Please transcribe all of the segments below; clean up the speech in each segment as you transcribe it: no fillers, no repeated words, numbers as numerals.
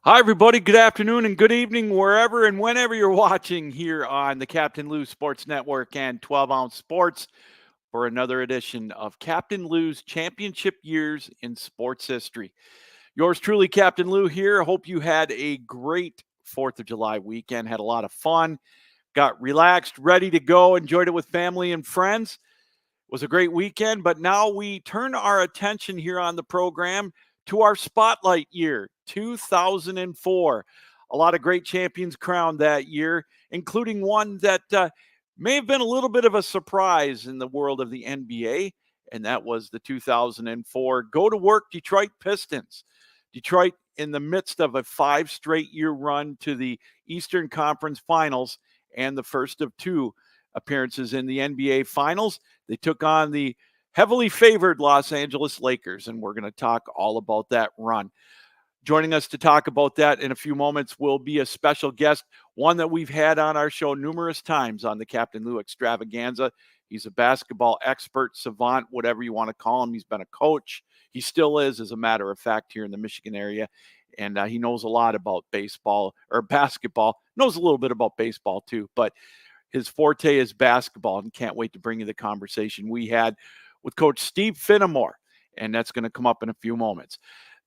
Hi, everybody. Good afternoon and good evening, wherever and whenever you're watching here on the Captain Lou Sports Network and 12 Ounce Sports for another edition of Captain Lou's Championship Years in Sports History. Yours truly, Captain Lou here. Hope you had a great 4th of July weekend, had a lot of fun, got relaxed, ready to go, enjoyed it with family and friends. It was a great weekend, but now we turn our attention here on the program to our spotlight year, 2004. A lot of great champions crowned that year, including one that may have been a little bit of a surprise in the world of the NBA, and that was the 2004 Go to Work Detroit Pistons. Detroit, in the midst of a 5 straight year run to the Eastern Conference Finals and the first of two appearances in the NBA Finals, they took on the heavily favored Los Angeles Lakers, and we're going to talk all about that run. Joining us to talk about that in a few moments will be a special guest, one that we've had on our show numerous times on the Captain Lou Extravaganza. He's a basketball expert, savant, whatever you want to call him. He's been a coach. He still is, as a matter of fact, here in the Michigan area. And he knows a lot about baseball or basketball, knows a little bit about baseball too, but his forte is basketball, and can't wait to bring you the conversation we had with Coach Steve Finamore, and that's going to come up in a few moments.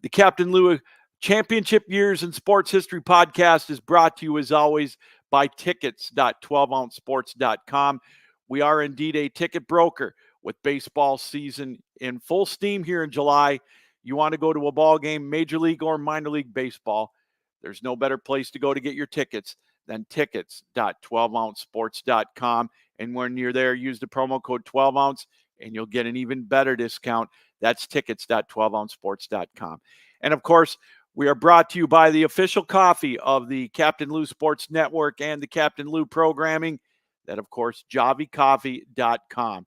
The Captain Lou Championship Years in Sports History podcast is brought to you, as always, by tickets.12ouncesports.com. We are indeed a ticket broker with baseball season in full steam here in July. You want to go to a ball game, Major League or minor league baseball, there's no better place to go to get your tickets than tickets.12ouncesports.com. And when you're there, use the promo code 12ounce and you'll get an even better discount. That's tickets.12ouncesports.com. And of course, we are brought to you by the official coffee of the Captain Lou Sports Network and the Captain Lou programming. That, of course, javicoffee.com.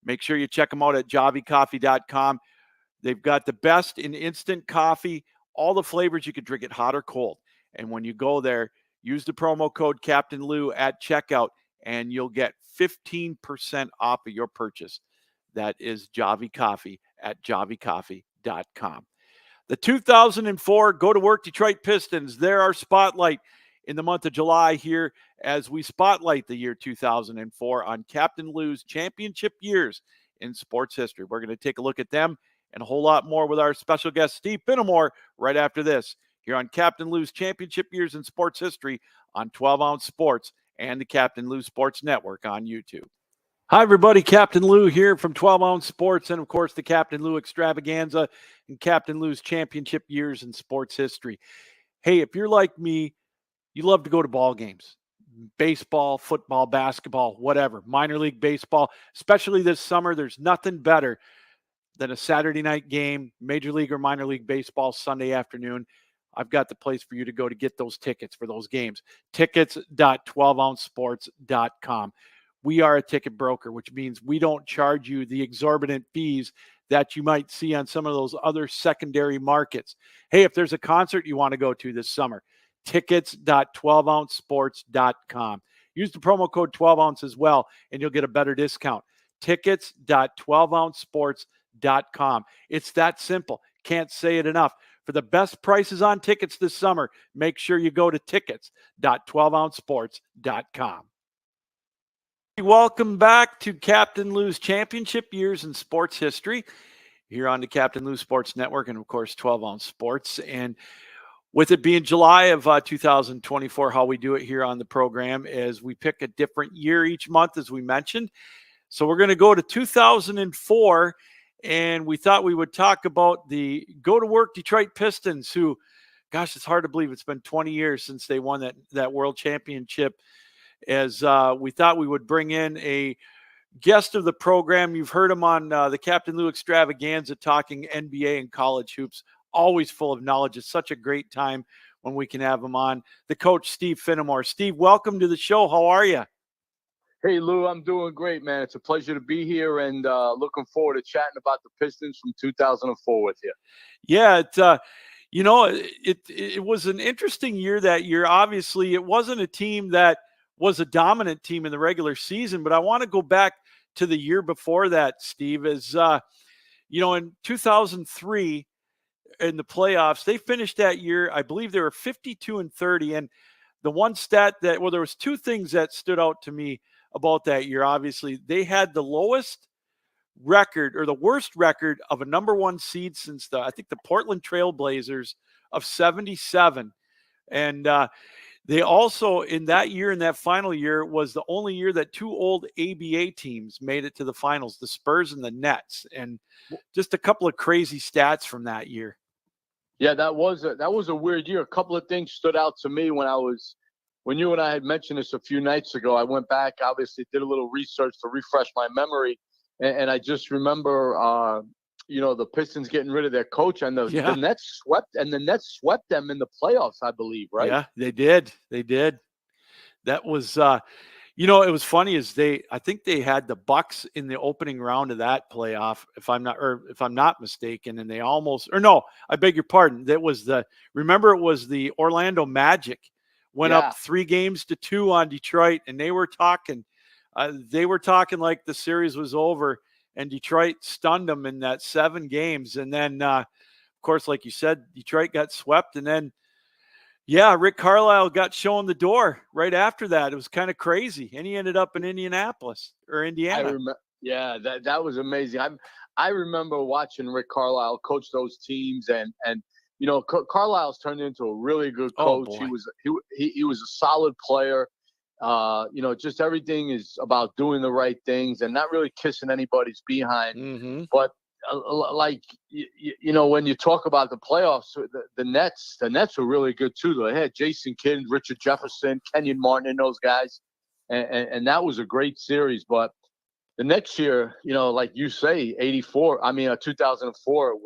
Make sure you check them out at javicoffee.com. They've got the best in instant coffee, all the flavors. You can drink it hot or cold. And when you go there, use the promo code Captain Lou at checkout, and you'll get 15% off of your purchase. That is Javi Coffee at javicoffee.com. The 2004 Go to Work Detroit Pistons, they're our spotlight in the month of July here as we spotlight the year 2004 on Captain Lou's championship years in sports history. We're going to take a look at them and a whole lot more with our special guest, Steve Finamore, right after this here on Captain Lou's championship years in sports history on 12 Ounce Sports and the Captain Lou Sports Network on YouTube. Hi, everybody. Captain Lou here from 12 Ounce Sports and, of course, the Captain Lou Extravaganza and Captain Lou's championship years in sports history. Hey, if you're like me, you love to go to ball games, baseball, football, basketball, whatever, minor league baseball, especially this summer. There's nothing better than a Saturday night game, major league or minor league baseball, Sunday afternoon. I've got the place for you to go to get those tickets for those games. Tickets.12ouncesports.com. We are a ticket broker, which means we don't charge you the exorbitant fees that you might see on some of those other secondary markets. Hey, if there's a concert you want to go to this summer, tickets.12ouncesports.com. Use the promo code 12ounce as well, and you'll get a better discount. Tickets.12ouncesports.com. It's that simple. Can't say it enough. For the best prices on tickets this summer, make sure you go to tickets.12ouncesports.com. Welcome back to Captain Lou's championship years in sports history here on the Captain Lou Sports Network and, of course, 12 Ounce Sports. And with it being July of 2024, how we do it here on the program is we pick a different year each month, as we mentioned. So we're going to go to 2004, and we thought we would talk about the Go to Work Detroit Pistons, who, gosh, it's hard to believe it's been 20 years since they won that world championship. As we thought we would bring in a guest of the program. You've heard him on the Captain Lou Extravaganza talking NBA and college hoops, always full of knowledge. It's such a great time when we can have him on. The coach, Steve Finamore. Steve, welcome to the show. How are you? Hey, Lou, I'm doing great, man. It's a pleasure to be here and looking forward to chatting about the Pistons from 2004 with you. Yeah, it was an interesting year that year. Obviously, it wasn't a team that was a dominant team in the regular season, but I want to go back to the year before that, Steve, as in 2003, in the playoffs. They finished that year, I believe they were 52-30. And the one stat that, well, there was two things that stood out to me about that year. Obviously, they had the lowest record or the worst record of a number one seed since I think the Portland Trail Blazers of 77. And they also, in that year, in that final year, was the only year that two old ABA teams made it to the finals, the Spurs and the Nets. And just a couple of crazy stats from that year. Yeah, that was a weird year. A couple of things stood out to me when you and I had mentioned this a few nights ago. I went back, obviously did a little research to refresh my memory, and I just remember, the Pistons getting rid of their coach, and the Nets swept them in the playoffs, I believe, right? Yeah, they did. That was it was funny I think they had the Bucks in the opening round of that playoff, if I'm not mistaken, and they almost, or no, I beg your pardon. It was the Orlando Magic went up 3-2 on Detroit, and they were talking like the series was over, and Detroit stunned them in that 7 games. And then, of course, like you said, Detroit got swept, and then, Rick Carlisle got shown the door right after that. It was kind of crazy, and he ended up in Indianapolis or Indiana. That was amazing. I remember watching Rick Carlisle coach those teams, and Carlisle's turned into a really good coach. He was a solid player. Just everything is about doing the right things and not really kissing anybody's behind. Mm-hmm. But when you talk about the playoffs, the Nets were really good too. They had Jason Kidd, Richard Jefferson, Kenyon Martin, and those guys, and that was a great series. But the next year, like you say, 2004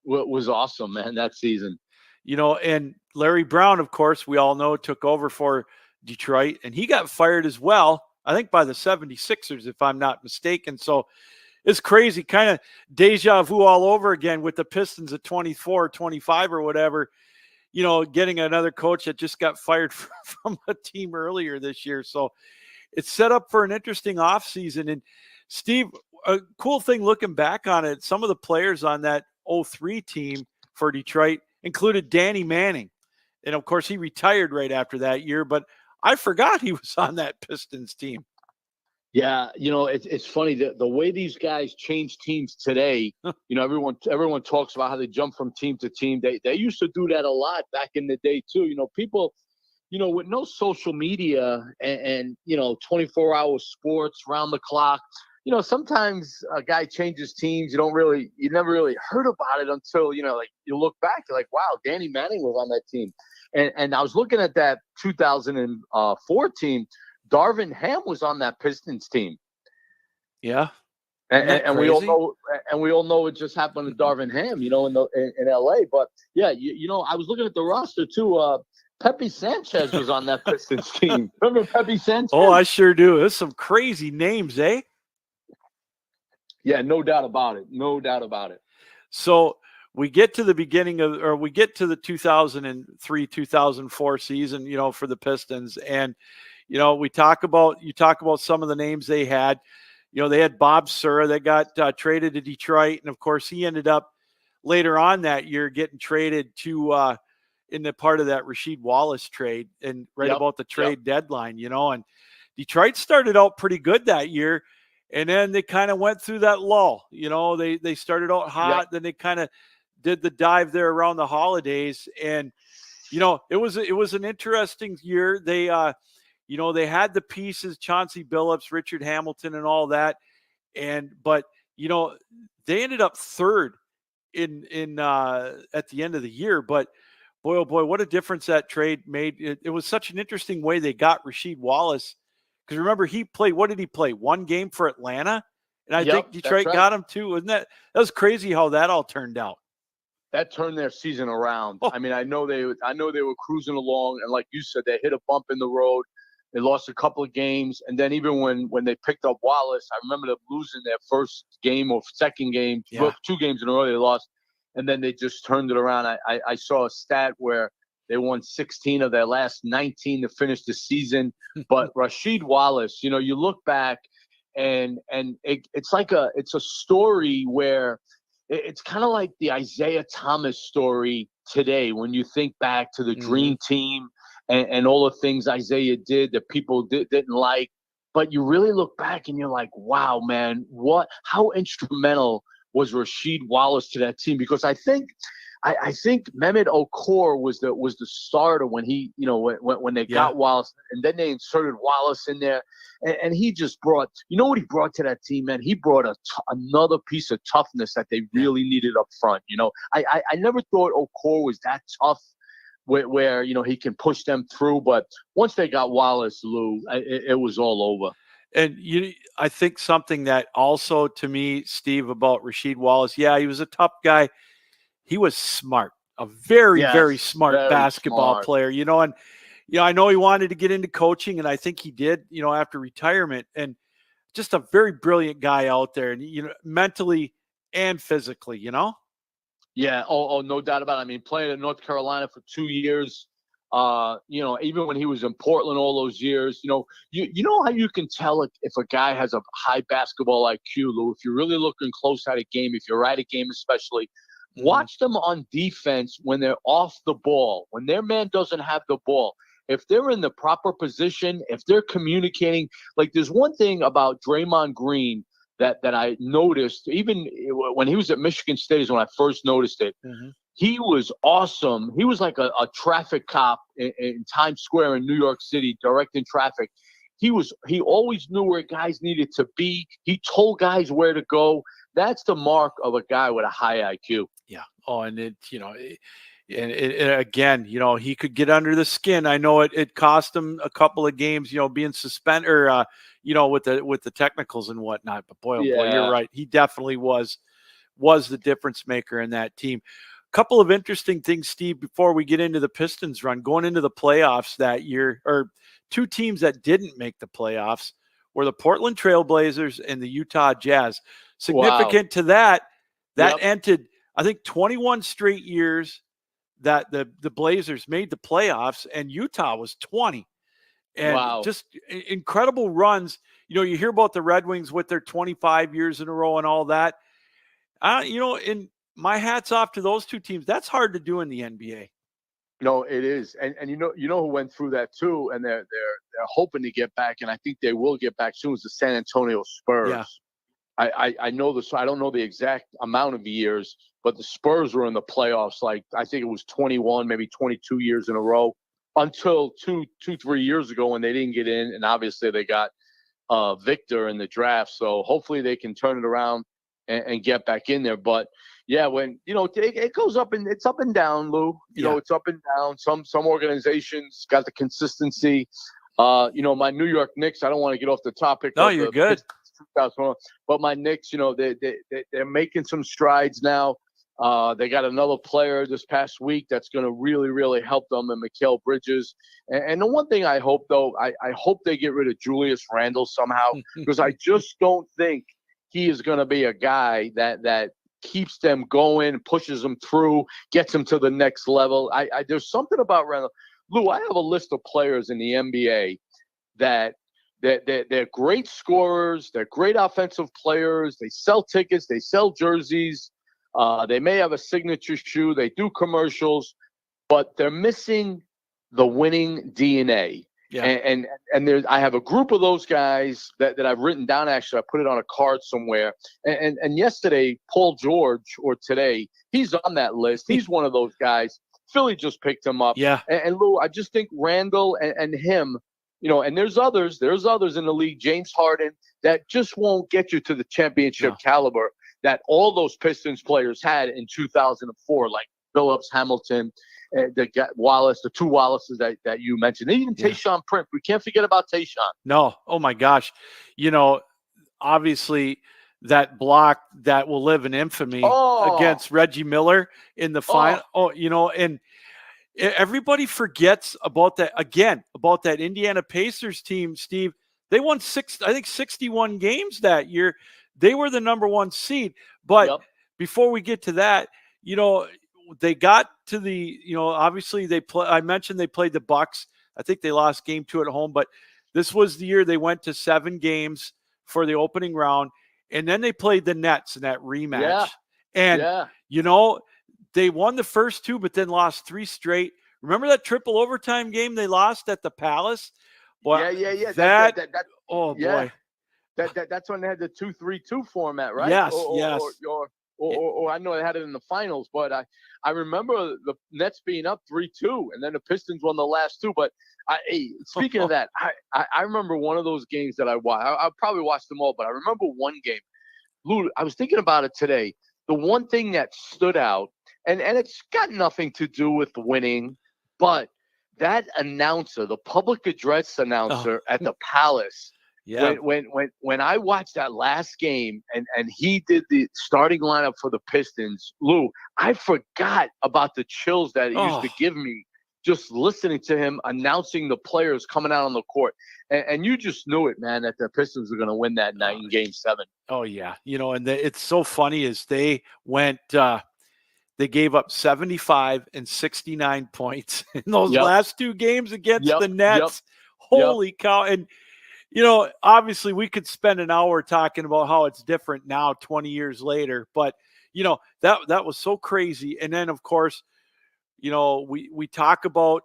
was awesome, man. That season, and Larry Brown, of course, we all know, took over for Detroit, and he got fired as well, I think by the 76ers, if I'm not mistaken. So it's crazy, kind of deja vu all over again with the Pistons at 24, 25 or whatever, getting another coach that just got fired from a team earlier this year. So it's set up for an interesting offseason. And Steve, a cool thing looking back on it, some of the players on that 03 team for Detroit included Danny Manning. And of course, he retired right after that year, but I forgot he was on that Pistons team. Yeah, it's funny the way these guys change teams today. Everyone talks about how they jump from team to team. They used to do that a lot back in the day too. People, with no social media and 24-hour sports round the clock. Sometimes a guy changes teams. You never really heard about it until you look back. You're like, wow, Danny Manning was on that team, and I was looking at that 2004 team. Darvin Ham was on that Pistons team. Yeah, and we all know it just happened to Darvin Ham, in LA. But yeah, I was looking at the roster too. Pepe Sanchez was on that Pistons team. Remember Pepe Sanchez? Oh, I sure do. There's some crazy names, eh? Yeah, no doubt about it. So we get to the we get to the 2003-2004 season, for the Pistons, and you talk about some of the names they had. They had Bob Sura that got traded to Detroit, and of course he ended up later on that year getting traded to in the part of that Rasheed Wallace trade, and about the trade deadline. And Detroit started out pretty good that year. And then they kind of went through that lull. They started out hot, then they kind of did the dive there around the holidays. And, it was an interesting year. They, they had the pieces, Chauncey Billups, Richard Hamilton, and all that. But they ended up third in at the end of the year. But boy, oh boy, what a difference that trade made. It was such an interesting way they got Rasheed Wallace. Because remember, he played, what did he play? 1 game for Atlanta? And I think Detroit got him too. Wasn't that was crazy how that all turned out. That turned their season around. Oh. I mean, I know they were cruising along, and like you said, they hit a bump in the road. They lost a couple of games, and then even when they picked up Wallace, I remember them losing their first game or second game, 2 games in a row they lost, and then they just turned it around. I saw a stat where they won 16 of their last 19 to finish the season. But Rasheed Wallace, you look back and it's a story where it's kind of like the Isaiah Thomas story today when you think back to the Mm-hmm. dream team and all the things Isaiah did that people didn't like. But you really look back and you're like, wow, man, how instrumental was Rasheed Wallace to that team? Because I think Mehmet Okur was the starter when he, when they Yeah. got Wallace, and then they inserted Wallace in there, and he just brought, what he brought to that team, man. He brought another piece of toughness that they really needed up front. I never thought Okur was that tough, where he can push them through, but once they got Wallace, Lou, it was all over. And I think something that also to me, Steve, about Rasheed Wallace, yeah, he was a tough guy. He was smart, a very, very Yes, smart very basketball smart. player, and I know he wanted to get into coaching, and I think he did, after retirement, and just a very brilliant guy out there, and mentally and physically. Yeah. Oh, no doubt about it. I mean, playing in North Carolina for 2 years, even when he was in Portland all those years, you know how you can tell if a guy has a high basketball IQ, Lou, if you're really looking close at a game, if you're at a game especially, watch them on defense when they're off the ball, when their man doesn't have the ball. If they're in the proper position, if they're communicating, like there's one thing about Draymond Green that I noticed, even when he was at Michigan State, is when I first noticed it. Mm-hmm. He was awesome. He was like a traffic cop in Times Square in New York City, directing traffic. He always knew where guys needed to be. He told guys where to go. That's the mark of a guy with a high IQ. Yeah. Oh, and again, he could get under the skin. I know it cost him a couple of games, being suspended or, with the technicals and whatnot. But boy, oh boy, you're Yeah. right. He definitely was the difference maker in that team. Couple of interesting things, Steve, before we get into the Pistons run, going into the playoffs that year, or two teams that didn't make the playoffs were the Portland Trailblazers and the Utah Jazz. Wow. Significant to that Yep. ended, I think, 21 straight years that the Blazers made the playoffs, and Utah was 20. And Wow. just incredible runs. You hear about the Red Wings with their 25 years in a row and all that. In my hat's off to those two teams. That's hard to do in the NBA. No, it is, and who went through that too, and they're hoping to get back, and I think they will get back soon. Is the San Antonio Spurs? Yeah. I know this. I don't know the exact amount of years, but the Spurs were in the playoffs. Like I think it was 21, maybe 22 years in a row, until 3 years ago when they didn't get in, and obviously they got Victor in the draft. So hopefully they can turn it around and get back in there. But yeah, when it goes up and it's up and down, Lou. It's up and down. Some organizations got the consistency. My New York Knicks. I don't want to get off the topic. No, you're good. But my Knicks, they're making some strides now. They got another player this past week that's going to really, really help them, and Mikal Bridges. And the one thing I hope, though, I hope they get rid of Julius Randle somehow, because I just don't think he is going to be a guy that keeps them going, pushes them through, gets them to the next level. There's something about Randle. Lou, I have a list of players in the NBA that they're great scorers, they're great offensive players, they sell tickets, they sell jerseys, they may have a signature shoe, they do commercials, but they're missing the winning DNA. Yeah. And there's, I have a group of those guys that I've written down. Actually, I put it on a card somewhere. And yesterday, Paul George, or today, he's on that list. He's one of those guys. Philly just picked him up. Yeah. And Lou, I just think Randall and him, and there's others in the league, James Harden, that just won't get you to the championship caliber that all those Pistons players had in 2004, like Phillips, Hamilton, the Wallace, the two Wallaces that you mentioned. Even Tayshaun Prince. We can't forget about Tayshaun. No. Oh, my gosh. Obviously, that block that will live in infamy against Reggie Miller in the final. And everybody forgets about that, about that Indiana Pacers team, Steve. They won 61 games that year. They were the number one seed. But before we get to that, they got to the, obviously I mentioned they played the Bucks. I think they lost game 2 at home, but this was the year they went to 7 games for the opening round. And then they played the Nets in that rematch. And, Yeah. you know, they won the first two, but then lost 3 straight. Remember that triple overtime game they lost at the Palace? Well, Yeah. That oh yeah. boy. That's when they had the 2-3-2 format, right? Yes, yes. Or I know they had it in the finals, but I remember the Nets being up 3-2, and then the Pistons won the last two. But speaking of that, I remember one of those games that I watched. I probably watched them all, but I remember one game. Lou, I was thinking about it today. The one thing that stood out, and it's got nothing to do with winning, but that announcer, the public address Oh, announcer at the Palace, yeah. when I watched that last game and he did the starting lineup for the Pistons, Lou, I forgot about the chills that it used Oh, to give me just listening to him announcing the players coming out on the court. And you just knew it, man, that the Pistons were going to win that night in Game 7. oh yeah. You know, and it's so funny is they went they gave up 75 and 69 points in those Yep. last two games against the Yep. Nets. Holy cow. And you know, obviously we could spend an hour talking about how it's different now 20 years later, but you know, that was so crazy. And then of course, you know, we talk about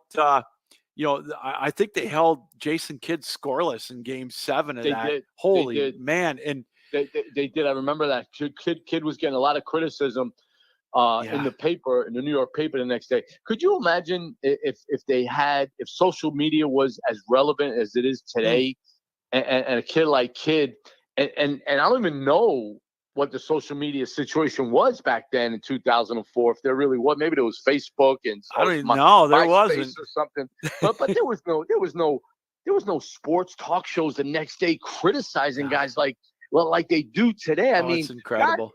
you know, I think they held Jason Kidd scoreless in game 7 of They that. did. Holy They did. man. And They did. I remember that. Kid was getting a lot of criticism in the paper, in the New York paper the next day. Could you imagine if social media was as relevant as it is today, and a kid like Kid, and I don't even know what the social media situation was back then in 2004. If there really was, maybe there was Facebook and I don't even know. There MySpace wasn't. or something. But there was no sports talk shows the next day criticizing guys like they do today. I mean, it's incredible.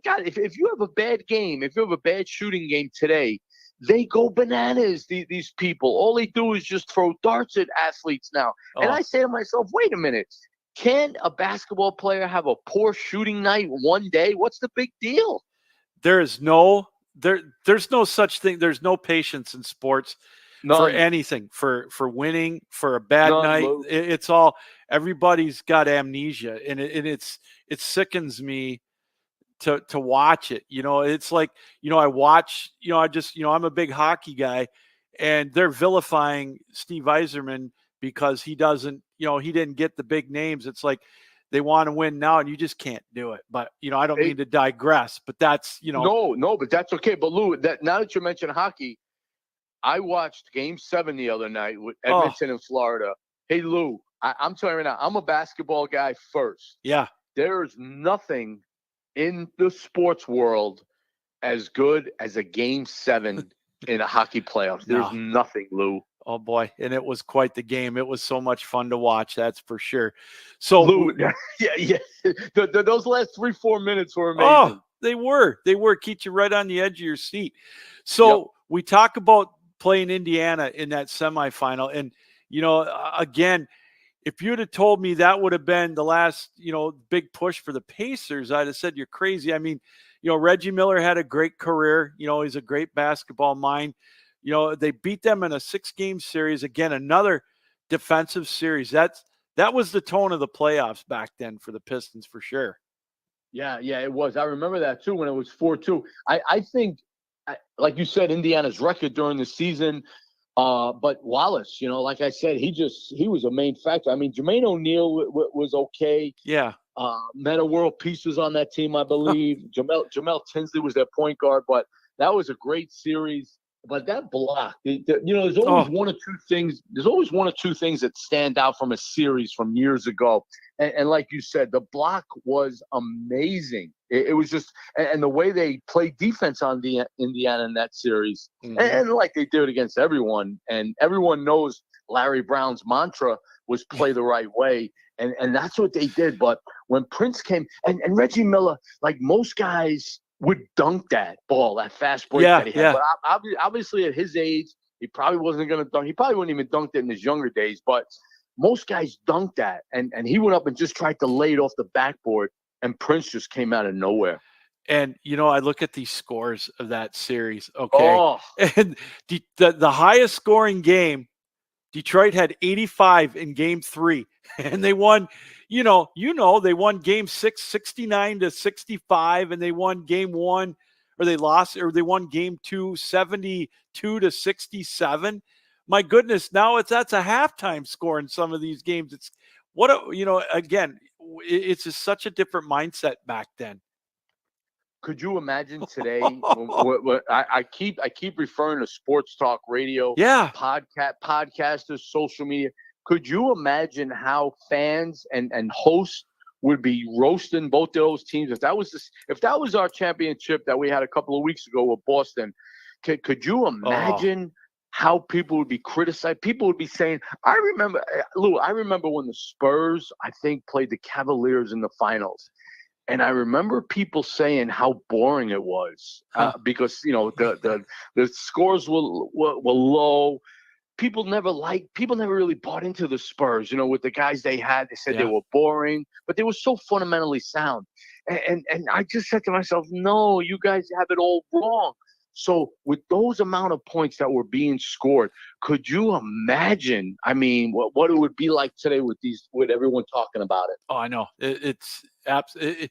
God, if you have a bad game, if you have a bad shooting game today, they go bananas. These people, all they do is just throw darts at athletes now. And I say to myself, wait a minute, can a basketball player have a poor shooting night one day? What's the big deal? There's no such thing. There's no patience in sports. None. For anything, for winning, for a bad None, night. Lou. It's all, everybody's got amnesia, and it sickens me to watch it. You know, it's like, you know, I watch, you know, I'm a big hockey guy, and they're vilifying Steve Yzerman because he doesn't, you know, he didn't get the big names. It's like they want to win now, and you just can't do it. But you know, I don't mean to digress, but that's, you know, no, but that's okay. But Lou, now that you mentioned hockey, I watched Game 7 the other night with Edmonton in Florida. Hey, Lou, I'm telling you right now, I'm a basketball guy first. Yeah. There is nothing in the sports world as good as a Game 7 in a hockey playoffs. There's nothing, Lou. Oh, boy. And it was quite the game. It was so much fun to watch. That's for sure. So, Lou, yeah. Those last 3-4 minutes were amazing. Oh, they were. Keep you right on the edge of your seat. So we talk about playing Indiana in that semifinal. And, you know, again, if you'd have told me that would have been the last, you know, big push for the Pacers, I'd have said you're crazy. I mean, you know, Reggie Miller had a great career. You know, he's a great basketball mind. You know, they beat them in a 6-game series. Again, another defensive series. That was the tone of the playoffs back then for the Pistons, for sure. Yeah, it was. I remember that too when it was 4-2. I think, like you said, Indiana's record during the season. But Wallace, you know, like I said, he was a main factor. I mean, Jermaine O'Neal was okay. Yeah. Meta World Peace was on that team, I believe. Jamel Tinsley was their point guard, but that was a great series. But that block, you know, there's always one or two things. There's always one or two things that stand out from a series from years ago. And like you said, the block was amazing. It was just, and the way they played defense on the Indiana in that series, and like they did against everyone. And everyone knows Larry Brown's mantra was play the right way. And that's what they did. But when Prince came, and Reggie Miller, like most guys would dunk that ball, that fast break that he had. But obviously at his age, he probably wasn't going to dunk. He probably wouldn't even dunk it in his younger days. But most guys dunked that. And he went up and just tried to lay it off the backboard. And Prince just came out of nowhere. And, you know, I look at these scores of that series. Okay. And the highest scoring game, Detroit had 85 in game 3. And they won, they won game 6, 69-65, and they won game 1, or they lost, or they won game 2, 72-67. My goodness, now that's a halftime score in some of these games. It's again, it's just such a different mindset back then. Could you imagine today? I keep referring to sports talk radio, Yeah, podcasters, social media. Could you imagine how fans and hosts would be roasting both of those teams if that was our championship that we had a couple of weeks ago with Boston? Could you imagine how people would be criticized? People would be saying, I remember, Lou, when the Spurs, I think, played the Cavaliers in the finals. And I remember people saying how boring it was because, the scores were low. People never really bought into the Spurs, with the guys they had. They said they were boring, but they were so fundamentally sound. And I just said to myself, no, you guys have it all wrong. So with those amount of points that were being scored, could you imagine, what it would be like today with everyone talking about it? Oh, I know. It's absolutely,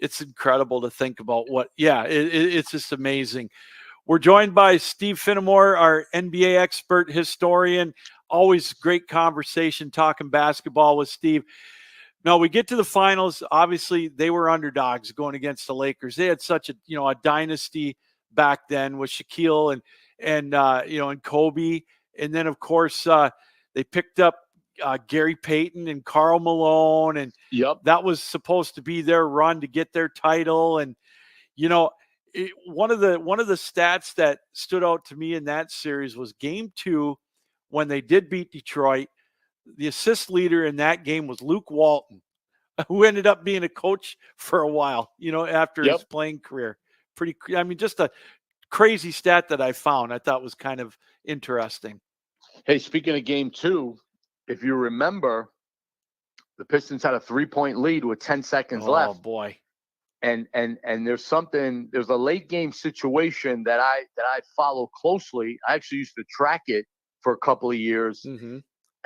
it's incredible to think about it's just amazing. We're joined by Steve Finamore, our NBA expert historian. Always great conversation talking basketball with Steve. Now we get to the finals. Obviously, they were underdogs going against the Lakers. They had such a dynasty back then with Shaquille and Kobe, and then of course they picked up Gary Payton and Karl Malone, and that was supposed to be their run to get their title. And one of the stats that stood out to me in that series was game 2 when they did beat Detroit. The assist leader in that game was Luke Walton, who ended up being a coach for a while, after his playing career. Just a crazy stat that I found. I thought was kind of interesting. Hey, speaking of game 2, if you remember, the Pistons had a 3-point lead with 10 seconds left. Oh boy. And there's a late game situation that I follow closely. I actually used to track it for a couple of years, and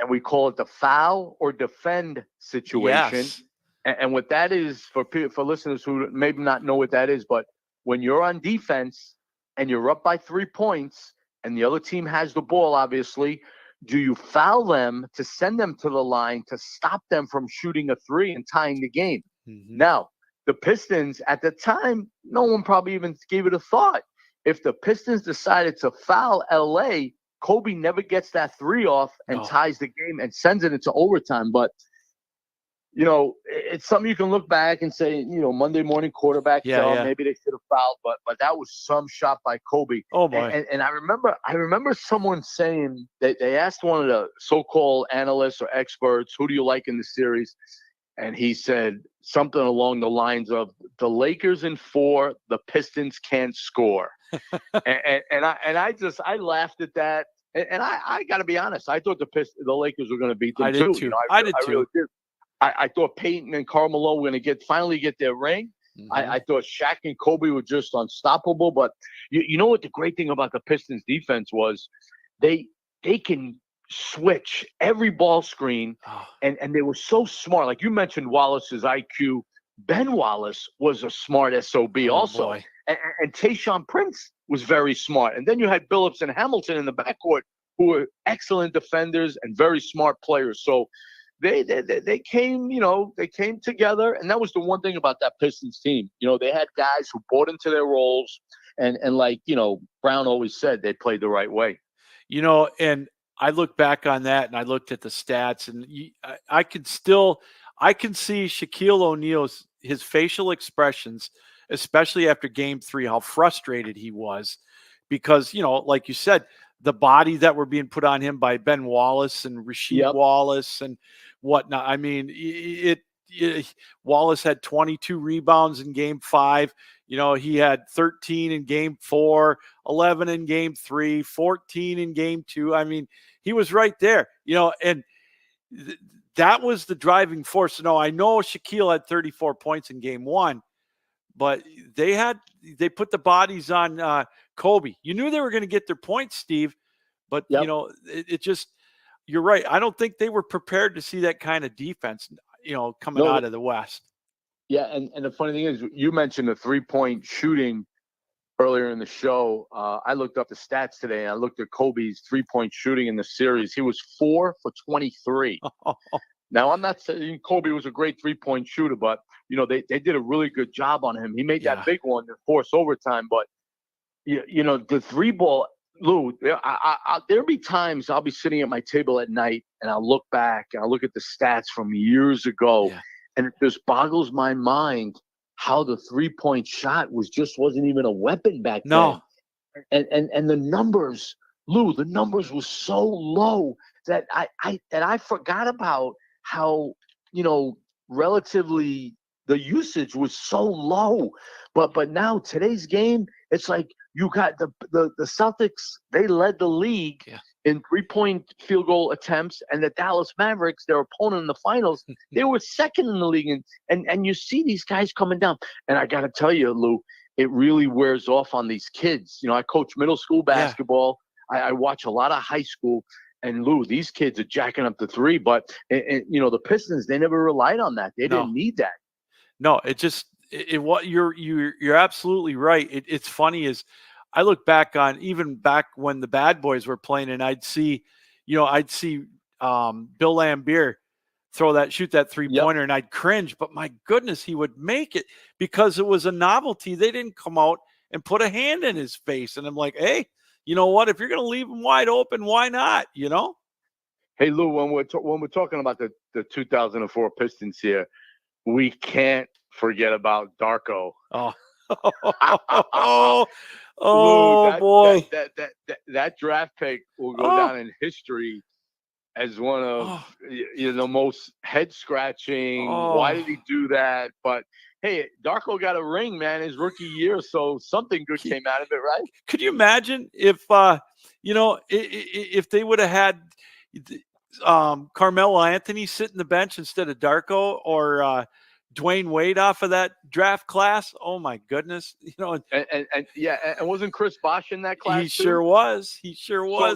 we call it the foul or defend situation. Yes. And what that is, for listeners who maybe not know what that is, but when you're on defense and you're up by 3 points and the other team has the ball, obviously, do you foul them to send them to the line to stop them from shooting a 3 and tying the game? Now, the Pistons, at the time, no one probably even gave it a thought. If the Pistons decided to foul LA, Kobe never gets that 3 off and ties the game and sends it into overtime. But, it's something you can look back and say, Monday morning quarterback, maybe they should have fouled, but that was some shot by Kobe. Oh boy. And I remember someone saying that they asked one of the so-called analysts or experts, who do you like in the series? And he said something along the lines of, the Lakers in 4, the Pistons can't score. and I laughed at that. And I got to be honest, I thought the Lakers were going to beat them too. I did too. Really did. I thought Peyton and Karl Malone were going to finally get their ring. I thought Shaq and Kobe were just unstoppable. But you know what the great thing about the Pistons defense was? They can switch every ball screen, and they were so smart. Like you mentioned Wallace's IQ. Ben Wallace was a smart SOB also. Boy. And Tayshaun Prince was very smart. And then you had Billups and Hamilton in the backcourt, who were excellent defenders and very smart players. So they came, they came together, and that was the one thing about that Pistons team. They had guys who bought into their roles, and like Brown always said, they played the right way. And I look back on that, and I looked at the stats, and I can see Shaquille O'Neal's his facial expressions, especially after game 3, how frustrated he was, because like you said, the body that were being put on him by Ben Wallace and Rasheed Wallace and whatnot. I mean, Wallace had 22 rebounds in game 5. He had 13 in game 4, 11 in game 3, 14 in game 2. I mean, he was right there, and that was the driving force. No, I know Shaquille had 34 points in game 1, but they put the bodies on Kobe. You knew they were going to get their points, Steve, but it just, you're right. I don't think they were prepared to see that kind of defense. coming out of the West. Yeah, and the funny thing is, you mentioned the 3-point shooting earlier in the show. I looked up the stats today, and I looked at Kobe's 3-point shooting in the series. He was 4 for 23. Now, I'm not saying Kobe was a great 3-point shooter, but, they did a really good job on him. He made that big one to force overtime, but, the 3-ball, Lou, there'll be times I'll be sitting at my table at night, and I'll look back, and I'll look at the stats from years ago, and it just boggles my mind how the 3-point shot wasn't even a weapon back then. And the numbers, Lou, the numbers were so low that I forgot about how, relatively the usage was so low. But now today's game, it's like you got the Celtics, they led the league in 3-point field goal attempts, and the Dallas Mavericks, their opponent in the finals, they were second in the league. And you see these guys coming down. And I got to tell you, Lou, it really wears off on these kids. I coach middle school basketball. I watch a lot of high school. And, Lou, these kids are jacking up the 3. But, the Pistons, they never relied on that. They didn't need that. No, what you're absolutely right. It's funny is I look back on even back when the Bad Boys were playing, and I'd see Bill Laimbeer shoot that 3-pointer, and I'd cringe, but my goodness, he would make it because it was a novelty. They didn't come out and put a hand in his face. And I'm like, hey, you know what? If you're going to leave him wide open, why not? Hey, Lou, when we're talking about the 2004 Pistons here, we can't forget about Darko. Lou, boy. That draft pick will go down in history as one of the most head-scratching. Why did he do that? But hey, Darko got a ring, man, his rookie year, so something good came out of it, right? Could you imagine if if they would have had Carmelo Anthony sit in the bench instead of Darko, or Dwayne Wade off of that draft class? Oh my goodness, and wasn't Chris Bosh in that class? He sure was.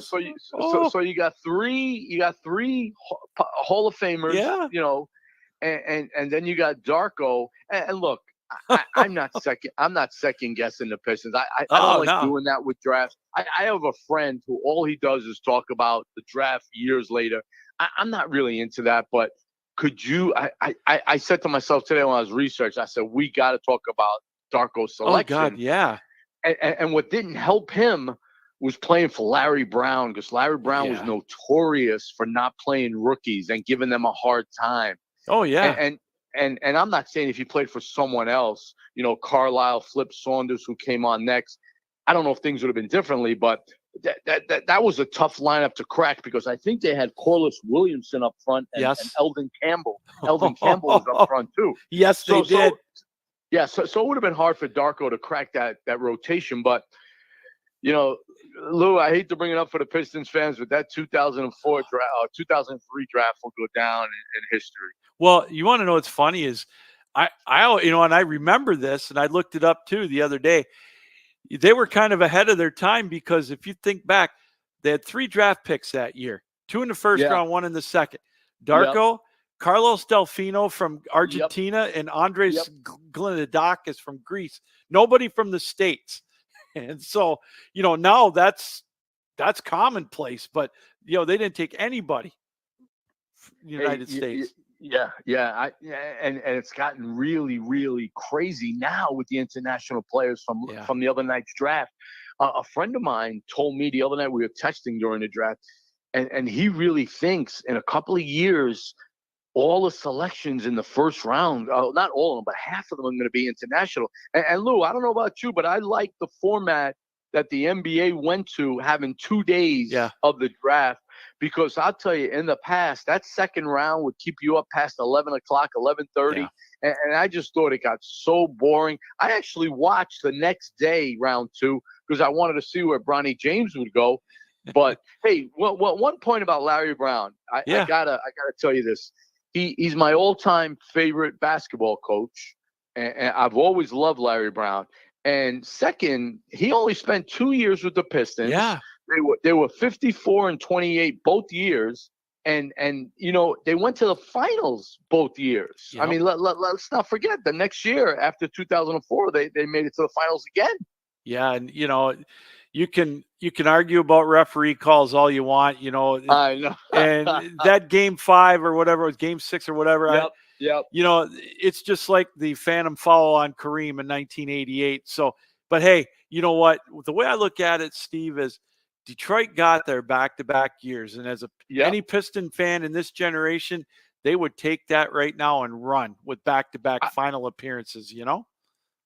So you got three Hall of Famers, and then you got Darko. And look, I'm not second guessing the Pistons. I don't like doing that with drafts. I have a friend who all he does is talk about the draft years later. I'm not really into that, but could you? I said to myself today when I was researching, I said we got to talk about Darko's selection. Oh God, yeah. And what didn't help him was playing for Larry Brown, because Larry Brown was notorious for not playing rookies and giving them a hard time. Oh yeah. And I'm not saying if he played for someone else, Carlisle, Flip Saunders, who came on next, I don't know if things would have been differently, but that was a tough lineup to crack, because I think they had Corliss Williamson up front and Eldon Campbell. Eldon Campbell was up front too. Yes, they did. So it would have been hard for Darko to crack that rotation, but Lou, I hate to bring it up for the Pistons fans, but that 2003 draft will go down in history. Well, you want to know what's funny is I and I remember this, and I looked it up too the other day. They were kind of ahead of their time, because if you think back, they had 3 draft picks that year, 2 in the first round, 1 in the second. Darko, Carlos Delfino from Argentina, and Andres Glinadakis from Greece. Nobody from the States. And so, now that's commonplace, but they didn't take anybody from the United States. And it's gotten really, really crazy now with the international players from the other night's draft. A friend of mine told me the other night, we were texting during the draft, and he really thinks in a couple of years, all the selections in the first round, not all of them, but half of them are going to be international. And Lou, I don't know about you, but I like the format that the NBA went to, having 2 days of the draft. Because I'll tell you, in the past, that second round would keep you up past 11 o'clock, 11:30. Yeah. And I just thought it got so boring. I actually watched the next day, round 2, because I wanted to see where Bronny James would go. But, hey, one point about Larry Brown. I gotta tell you this. He's my all-time favorite basketball coach. And I've always loved Larry Brown. And second, he only spent 2 years with the Pistons. Yeah. They were 54 and 28 both years, And they went to the finals both years. I Yep. mean, let's not forget the next year after 2004, they made it to the finals again. Yeah, and you can argue about referee calls all you want, I know. and that game 5 or whatever, it was game 6 or whatever. Yep. It's just like the phantom foul on Kareem in 1988. So, but hey, you know what? The way I look at it, Steve, is Detroit got there back-to-back years, and as any Piston fan in this generation, they would take that right now and run with back-to-back final appearances.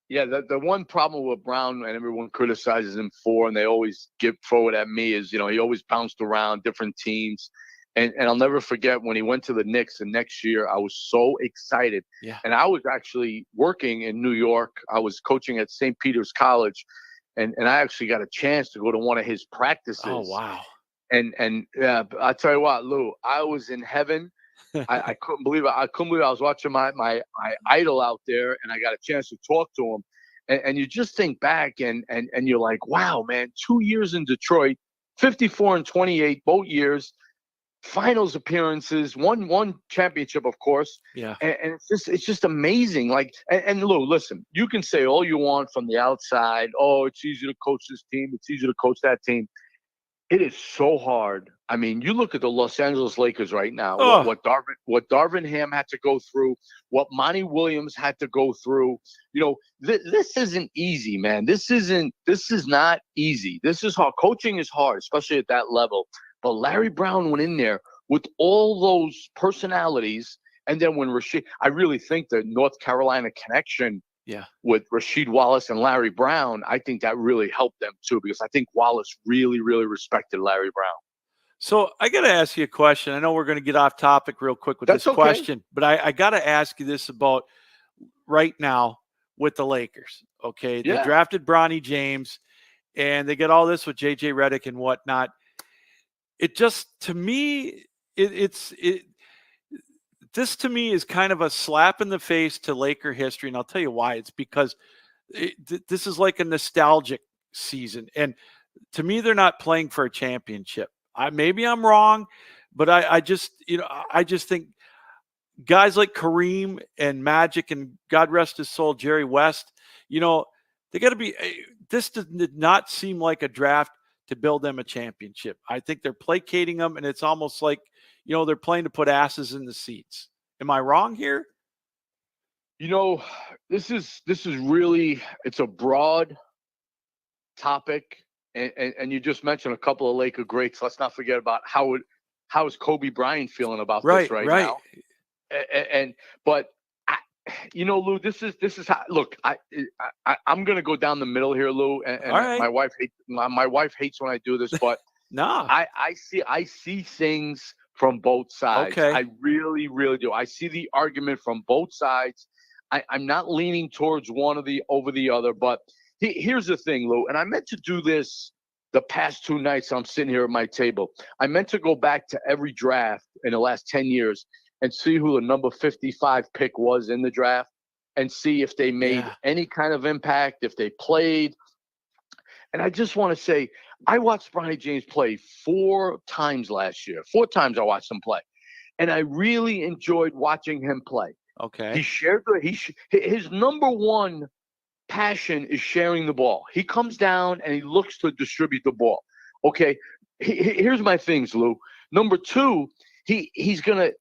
Yeah, the one problem with Brown, and everyone criticizes him for, and they always throw it at me, is he always bounced around different teams. And I'll never forget when he went to the Knicks the next year. I was so excited. Yeah. And I was actually working in New York. I was coaching at St. Peter's College, and I actually got a chance to go to one of his practices. Oh, wow. And I tell you what, Lou, I was in heaven. I couldn't believe it. I was watching my idol out there, and I got a chance to talk to him. And you just think back, and you're like, wow, man, 2 years in Detroit, 54 and 28, both years. Finals appearances, one championship, of course. Yeah. And it's just amazing. Like, and Lou, listen, you can say all you want from the outside. Oh, it's easy to coach this team. It's easy to coach that team. It is so hard. I mean, you look at the Los Angeles Lakers right now. Oh. What Darvin Ham had to go through, what Monty Williams had to go through. This isn't easy, man. This is not easy. This is hard. Coaching is hard, especially at that level. But Larry Brown went in there with all those personalities. And then when I really think the North Carolina connection with Rasheed Wallace and Larry Brown, I think that really helped them too, because I think Wallace really, really respected Larry Brown. So I got to ask you a question. I know we're going to get off topic real quick with this question, but I got to ask you this about right now with the Lakers. Okay. They drafted Bronny James, and they get all this with JJ Redick and whatnot. It just, to me, this to me is kind of a slap in the face to Laker history. And I'll tell you why. It's because this is like a nostalgic season. And to me, they're not playing for a championship. Maybe I'm wrong, but I just think guys like Kareem and Magic, and God rest his soul, Jerry West, they got to be, this did not seem like a draft to build them a championship. I think they're placating them, and it's almost like, they're playing to put asses in the seats. Am I wrong here? This is really, it's a broad topic. And you just mentioned a couple of Laker greats. Let's not forget about how is Kobe Bryant feeling about this right now. But Lou, this is how. Look, I'm gonna go down the middle here, Lou. And my wife hates when I do this, but no, I see things from both sides. Okay. I really, really do. I see the argument from both sides. I'm not leaning towards one over the other, but here's the thing, Lou, and I meant to do this the past 2 nights. I'm sitting here at my table. I meant to go back to every draft in the last 10 years and see who the number 55 pick was in the draft, and see if they made any kind of impact, if they played. And I just want to say, I watched Bronny James play 4 times last year. 4 times I watched him play. And I really enjoyed watching him play. Okay. He shared his number one passion is sharing the ball. He comes down and he looks to distribute the ball. Okay. Here's my things, Lou. Number 2, he's gonna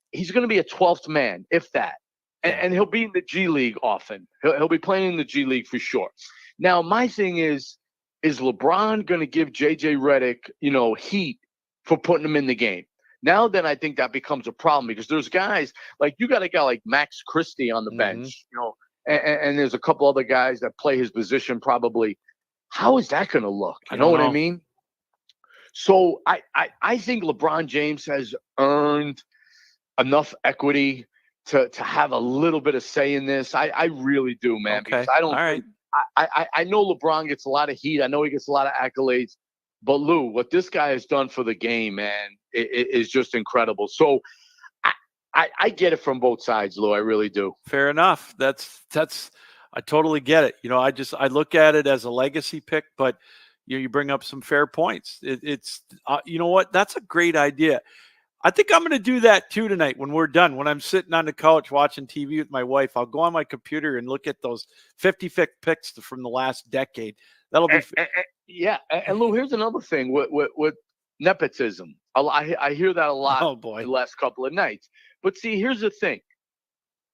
be a 12th man, if that. And he'll be in the G League often. He'll be playing in the G League for sure. Now, my thing is LeBron going to give JJ Redick, heat for putting him in the game? Now, then I think that becomes a problem, because there's guys like, you got a guy like Max Christie on the bench, and there's a couple other guys that play his position probably. How is that going to look? You know what I mean? So I think LeBron James has earned enough equity to have a little bit of say in this. I really do, man. Okay. Because I don't. All right. I know LeBron gets a lot of heat. I know he gets a lot of accolades. But Lou, what this guy has done for the game, man, is just incredible. So I get it from both sides, Lou. I really do. Fair enough. That's I totally get it. I look at it as a legacy pick, but you bring up some fair points. It's you know what? That's a great idea. I think I'm going to do that too tonight when we're done. When I'm sitting on the couch watching TV with my wife, I'll go on my computer and look at those 50 picks from the last decade. That'll be yeah. And Lou, here's another thing with nepotism. I hear that a lot oh boy. the last couple of nights. But see, here's the thing.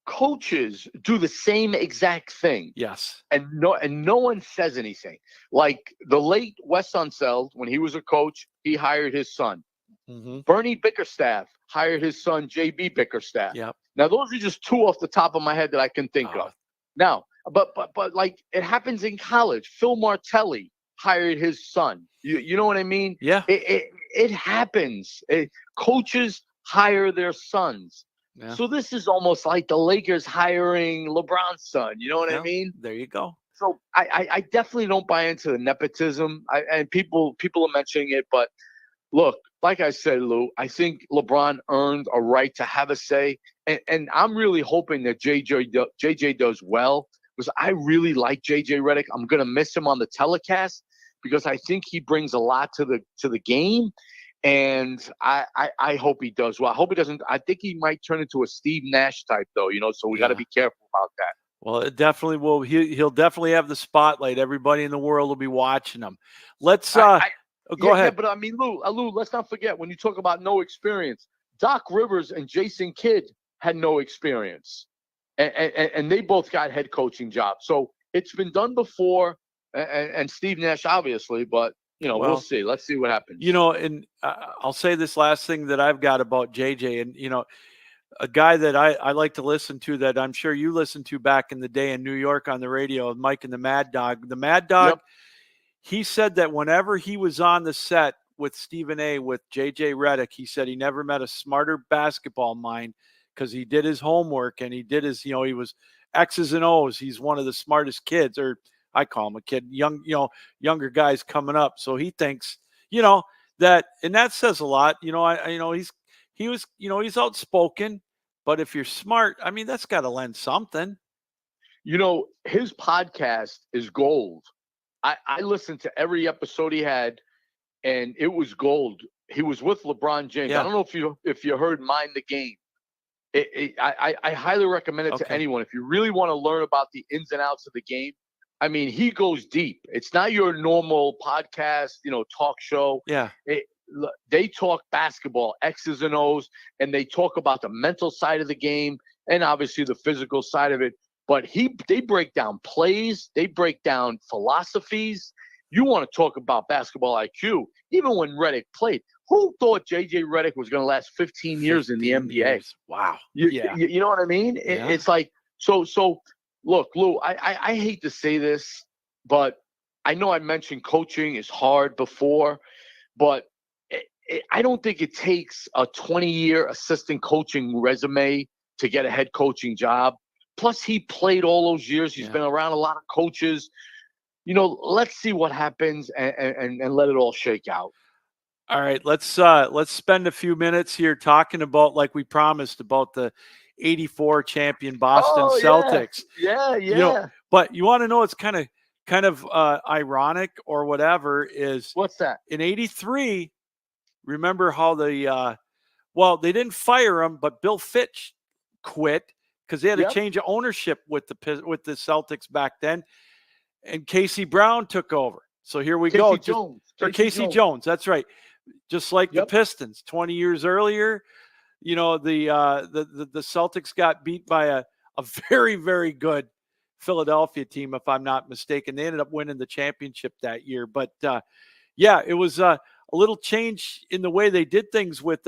Coaches do the same exact thing. Yes. And no one says anything. Like the late Wes Unseld, when he was a coach, he hired his son. Mm-hmm. Bernie Bickerstaff hired his son, J.B. Bickerstaff. Yep. Now, those are just two off the top of my head that I can think of. Now, but like it happens in college. Phil Martelli hired his son. You know what I mean? Yeah. It happens. Coaches hire their sons. Yeah. So this is almost like the Lakers hiring LeBron's son. You know what I mean? There you go. So I definitely don't buy into the nepotism. And people are mentioning it, but look, like I said, Lou, I think LeBron earned a right to have a say, and I'm really hoping that JJ does well, because I really like JJ Redick. I'm gonna miss him on the telecast because I think he brings a lot to the game. And I hope he does well. I hope he doesn't. I think he might turn into a Steve Nash type, though. So we got to be careful about that. Well, it definitely will. He'll definitely have the spotlight. Everybody in the world will be watching him. Let's go ahead. Yeah, but I mean, Lou, let's not forget, when you talk about no experience, Doc Rivers and Jason Kidd had no experience, and they both got head coaching jobs. So it's been done before, and Steve Nash obviously, but. We'll see. Let's see what happens. And I'll say this last thing that I've got about JJ, and a guy that I like to listen to, that I'm sure you listened to back in the day in New York on the radio, Mike and the Mad Dog. The Mad Dog, yep. He said that whenever he was on the set with Stephen A. with JJ Redick, he said he never met a smarter basketball mind, because he did his homework and he did his, he was X's and O's. He's one of the smartest kids, or I call him a kid, younger guys coming up. So he thinks, that, and that says a lot. He's outspoken, but if you're smart, I mean, that's got to lend something. His podcast is gold. I listened to every episode he had, and it was gold. He was with LeBron James. Yeah. I don't know if you heard Mind the Game. I highly recommend it to anyone. If you really want to learn about the ins and outs of the game, I mean, he goes deep. It's not your normal podcast, talk show. Yeah. They talk basketball, X's and O's, and they talk about the mental side of the game and obviously the physical side of it. But they break down plays. They break down philosophies. You want to talk about basketball IQ. Even when Redick played, who thought J.J. Redick was going to last 15 years in the NBA? Wow. You know what I mean? Yeah. It's like, so look, Lou, I hate to say this, but I know I mentioned coaching is hard before, but I don't think it takes a 20-year assistant coaching resume to get a head coaching job. Plus, he played all those years. He's been around a lot of coaches. Let's see what happens and let it all shake out. All right, let's spend a few minutes here talking about, like we promised, about the '84 champion Boston Celtics. Yeah. But you want to know, it's kind of ironic or whatever, is what's that? In '83, remember how they didn't fire him, but Bill Fitch quit because they had a change of ownership with the Celtics back then, and Casey Brown took over. So here we go. Casey Jones. That's right. Just like the Pistons 20 years earlier, the Celtics got beat by a very, very good Philadelphia team, if I'm not mistaken. They ended up winning the championship that year. But it was a little change in the way they did things with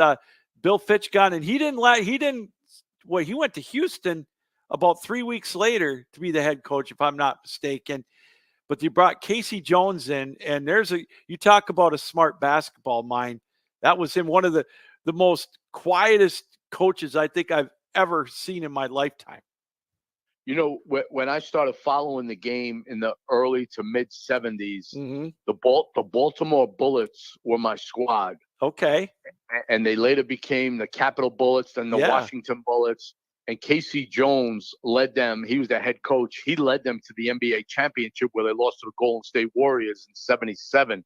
Bill Fitch gone, and he went to Houston about 3 weeks later to be the head coach, if I'm not mistaken. But they brought Casey Jones in, and you talk about a smart basketball mind. That was him, one of the most quietest coaches I think I've ever seen in my lifetime. When I started following the game in the early to mid 70s, mm-hmm. the Baltimore Bullets were my squad. Okay. And they later became the Capitol Bullets, then the Washington Bullets. And Casey Jones led them. He was the head coach. He led them to the NBA championship, where they lost to the Golden State Warriors in '77.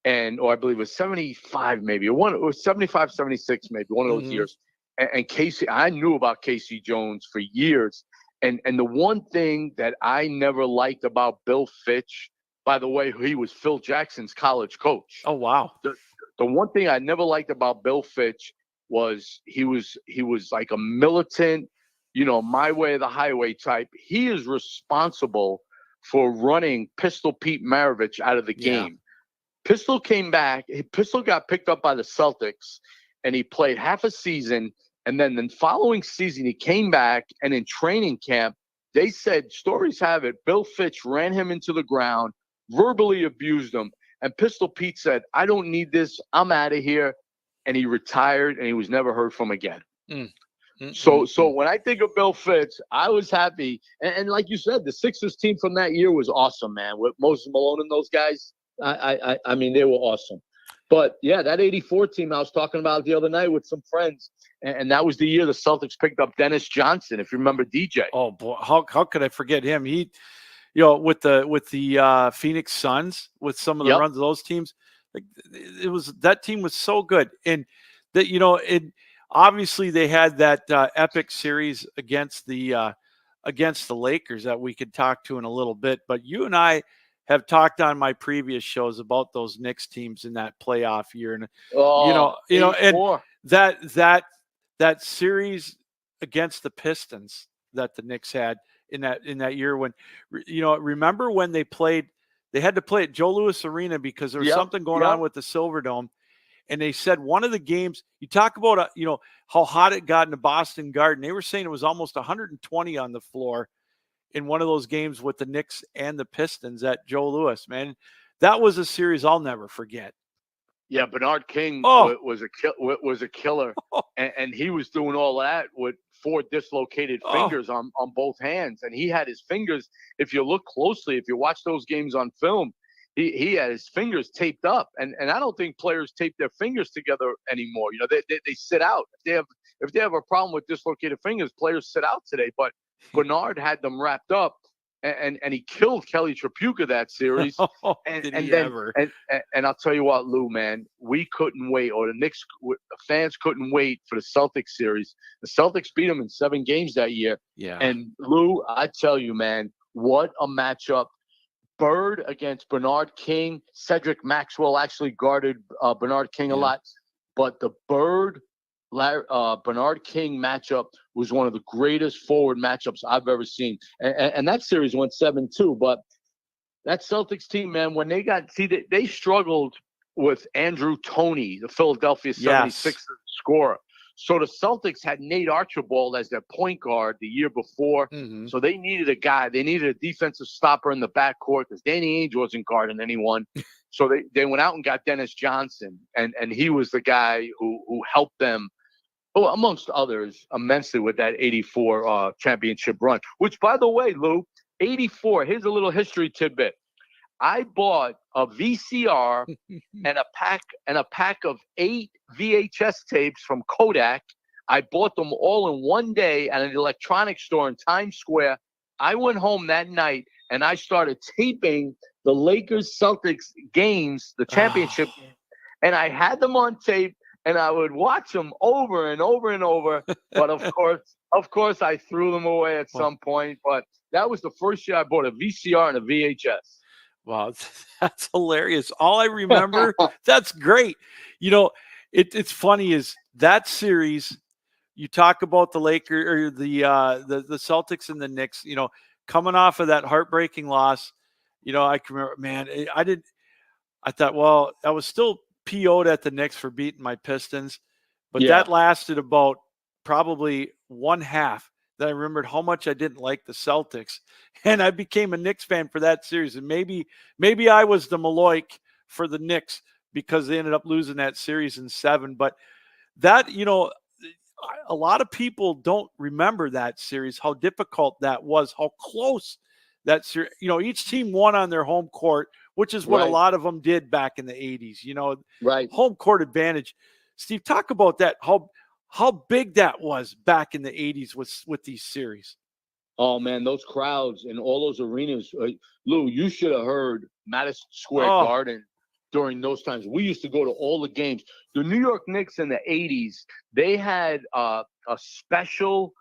or I believe it was 75 maybe, or 75, 76 maybe, one of those Mm-hmm. years. And Casey, I knew about Casey Jones for years. And the one thing that I never liked about Bill Fitch, by the way, he was Phil Jackson's college coach. Oh, wow. The one thing I never liked about Bill Fitch was he was like a militant, my way or the highway type. He is responsible for running Pistol Pete Maravich out of the Yeah. game. Pistol came back. Pistol got picked up by the Celtics, and he played half a season. And then the following season, he came back, and in training camp, they said, stories have it, Bill Fitch ran him into the ground, verbally abused him. And Pistol Pete said, I don't need this. I'm out of here. And he retired, and he was never heard from again. So when I think of Bill Fitch, I was happy. And like you said, the Sixers team from that year was awesome, man, with Moses Malone and those guys. I mean, they were awesome. But yeah, that '84 team I was talking about the other night with some friends, and that was the year the Celtics picked up Dennis Johnson. If you remember DJ. Oh boy, how could I forget him? He, with the Phoenix Suns, with some of the runs of those teams, like that team was so good, and that obviously they had that epic series against the Lakers that we could talk to in a little bit. But you and I have talked on my previous shows about those Knicks teams in that playoff year, and and that series against the Pistons that the Knicks had in that year when, remember when they had to play at Joe Louis Arena because there was something going on with the Silverdome. And they said one of the games, you talk about, how hot it got in the Boston Garden. They were saying it was almost 120 on the floor in one of those games with the Knicks and the Pistons at Joe Louis, man. That was a series I'll never forget. Yeah, Bernard King was a killer, and he was doing all that with 4 dislocated fingers on both hands, and he had his fingers. If you look closely, if you watch those games on film, he had his fingers taped up, and I don't think players tape their fingers together anymore. They sit out. If they have a problem with dislocated fingers, players sit out today. But Bernard had them wrapped up, and he killed Kelly Tripucka that series. And I'll tell you what, Lou, man, we couldn't wait, or the Knicks fans couldn't wait for the Celtics series. The Celtics beat them in 7 games that year. Yeah. And Lou, I tell you, man, what a matchup. Bird against Bernard King. Cedric Maxwell actually guarded Bernard King a lot. But the Bernard King matchup was one of the greatest forward matchups I've ever seen. And that series went 7-2. But that Celtics team, man, when they struggled with Andrew Toney, the Philadelphia 76ers scorer. So the Celtics had Nate Archibald as their point guard the year before. Mm-hmm. So they needed a guy. They needed a defensive stopper in the backcourt because Danny Ainge wasn't guarding anyone. So they went out and got Dennis Johnson, and he was the guy who helped them, amongst others, immensely with that '84 championship run. Which, by the way, Lou, '84. Here's a little history tidbit. I bought a VCR and a pack of 8 VHS tapes from Kodak. I bought them all in one day at an electronics store in Times Square. I went home that night and I started taping the Lakers Celtics games, the championship, and I had them on tape and I would watch them over and over and over. But of course, I threw them away at some point. But that was the first year I bought a VCR and a VHS. Wow, that's hilarious. All I remember, that's great. It's funny is that series, you talk about the Lakers or the Celtics and the Knicks, coming off of that heartbreaking loss, I can remember, man, I thought, well, I was still PO'd at the Knicks for beating my Pistons, but that lasted about probably one half. That I remembered how much I didn't like the Celtics, and I became a Knicks fan for that series. And maybe I was the Maloik for the Knicks because they ended up losing that series in 7. But that, a lot of people don't remember that series, how difficult that was, how close that series. Each team won on their home court, which is what a lot of them did back in the 80s. Home court advantage. Steve, talk about that. How big that was back in the 80s with these series. Oh, man, those crowds in all those arenas. Lou, you should have heard Madison Square Garden during those times. We used to go to all the games. The New York Knicks in the 80s, they had a special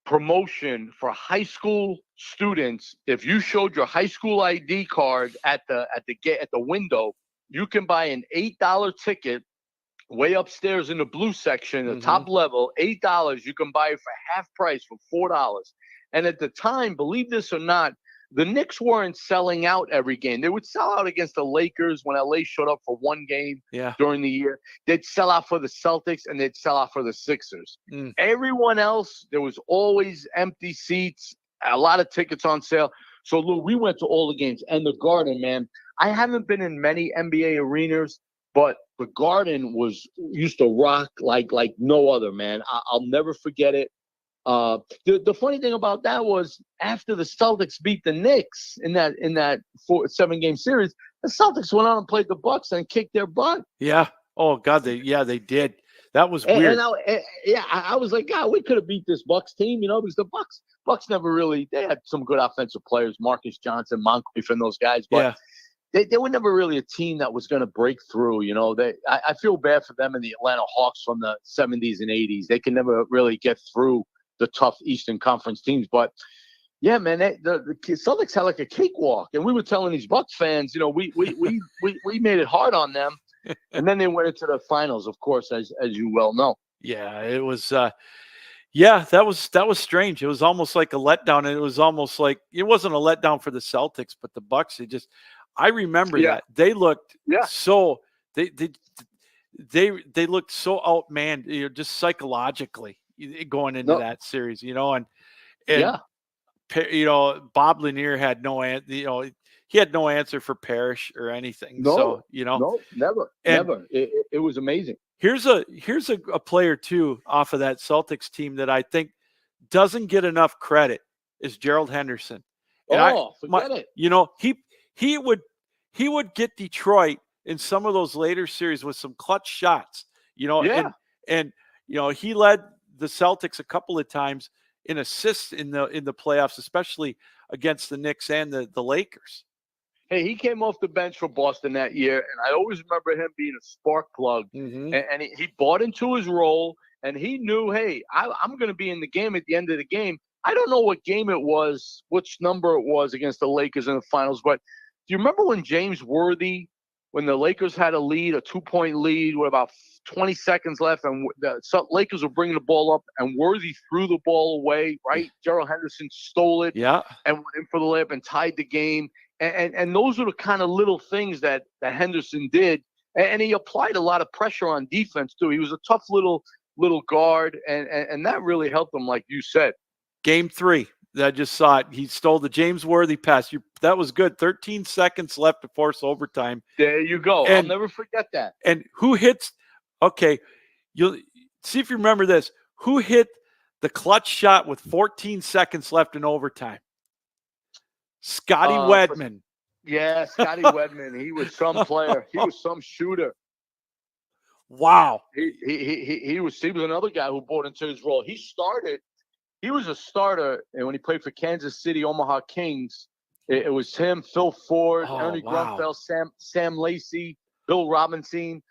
promotion for high school students. If you showed your high school ID card at the window, you can buy an $8 ticket way upstairs in the blue section, the top level, $8. You can buy it for half price for $4. And at the time, believe this or not, the Knicks weren't selling out every game. They would sell out against the Lakers when LA showed up for one game during the year. They'd sell out for the Celtics and they'd sell out for the Sixers. Everyone else, there was always empty seats, a lot of tickets on sale. So, Lou, we went to all the games. And the Garden, man, I haven't been in many NBA arenas, but the Garden used to rock like no other, man. I'll never forget it. The funny thing about that was after the Celtics beat the Knicks in that 7-game series, the Celtics went on and played the Bucks and kicked their butt. Yeah. Oh God, they did. That was weird. I was like, God, we could have beat this Bucks team, because the Bucks never really. They had some good offensive players, Marcus Johnson, Moncrief, and those guys, but they were never really a team that was going to break through. I feel bad for them and the Atlanta Hawks from the 70s and 80s. They can never really get through the tough Eastern Conference teams. But yeah, man, the Celtics had like a cakewalk, and we were telling these Bucks fans, we made it hard on them, and then they went into the finals, of course, as you well know. Yeah, it was. That was strange. It was almost like a letdown, and it was almost like it wasn't a letdown for the Celtics, but the Bucks. I remember that they looked so they looked so outmanned, just psychologically going into that series, and Bob Lanier had no he had no answer for Parrish or anything. No, never. It was amazing. Here's a player too off of that Celtics team that I think doesn't get enough credit is Gerald Henderson. And forget it. He would get Detroit in some of those later series with some clutch shots, and he led the Celtics a couple of times in assists in the playoffs, especially against the Knicks and the Lakers. Hey, he came off the bench for Boston that year, and I always remember him being a spark plug. And he bought into his role, and he knew, hey, I'm going to be in the game at the end of the game. I don't know what game it was, which number it was against the Lakers in the finals, but do you remember when James Worthy, when the Lakers had a 2-point lead with about 20 seconds left, and the Lakers were bringing the ball up, and Worthy threw the ball away, right? Gerald Henderson stole it and went in for the layup and tied the game. And those are the kind of little things that Henderson did. And he applied a lot of pressure on defense, too. He was a tough little guard, and that really helped him, like you said. Game 3. I just saw it. He stole the James Worthy pass. That was good. 13 seconds left to force overtime. There you go. I'll never forget that. And who hits? Okay, you'll see if you remember this. Who hit the clutch shot with 14 seconds left in overtime? Scotty Wedman. Scotty Wedman. He was some player. He was some shooter. Wow. He was another guy who bought into his role. He was a starter, and when he played for Kansas City Omaha Kings, it was him, Phil Ford, Ernie Grunfeld, Sam Lacey, Bill Robinson.